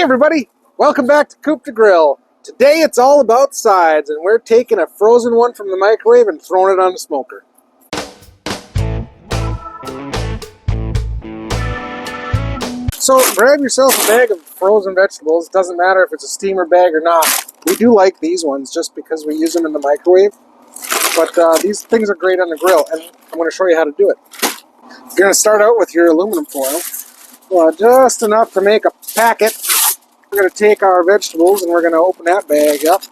everybody, welcome back to Coop to Grill. Today it's all about sides, and we're taking a frozen one from the microwave and throwing it on the smoker. So grab yourself a bag of frozen vegetables. It doesn't matter if it's a steamer bag or not. We do like these ones just because we use them in the microwave. But these things are great on the grill, and I'm going to show you how to do it. You're going to start out with your aluminum foil. Just enough to make a packet. We're going to take our vegetables and we're going to open that bag up.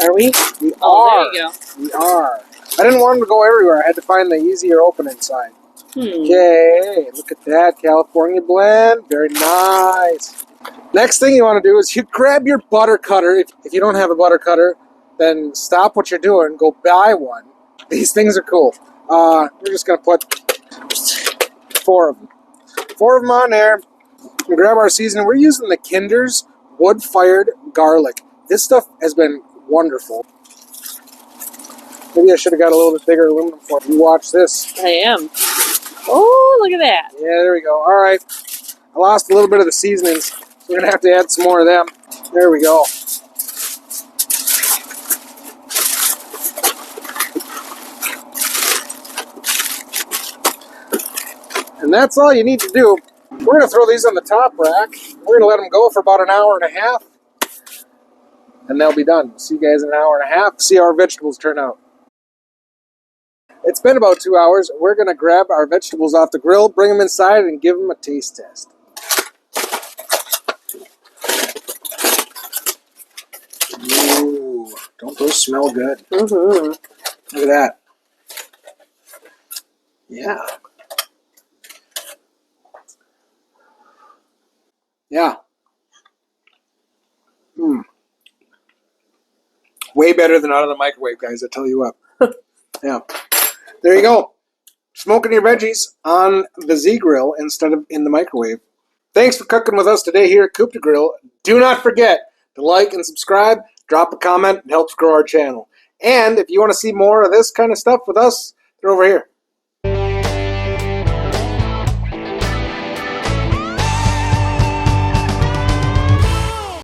Are we? We are. There you go. We are. I didn't want them to go everywhere. I had to find the easier opening side. Okay, look at that California blend. Very nice. Next thing you want to do is you grab your butter cutter. If you don't have a butter cutter, then stop what you're doing. Go buy one. These things are cool. We're just going to put 4 of them. 4 of them on there. We grab our seasoning. We're using the Kinder's wood-fired garlic. This stuff has been wonderful. Maybe I should have got a little bit bigger aluminum foil. You watch this. I am. Oh, look at that. Yeah, there we go. All right. I lost a little bit of the seasonings, so we're going to have to add some more of them. There we go. And that's all you need to do. We're going to throw these on the top rack. We're going to let them go for about an hour and a half. And they'll be done. See you guys in an hour and a half. See how our vegetables turn out. It's been about 2 hours. We're going to grab our vegetables off the grill, bring them inside, and give them a taste test. Ooh, don't those smell good? Mm-hmm. Look at that. Yeah. Yeah. Way better than out of the microwave, guys, I tell you what. Yeah. There you go. Smoking your veggies on the Z grill instead of in the microwave. Thanks for cooking with us today here at Coop to Grill. Do not forget to like and subscribe. Drop a comment. It helps grow our channel. And if you want to see more of this kind of stuff with us, they're over here.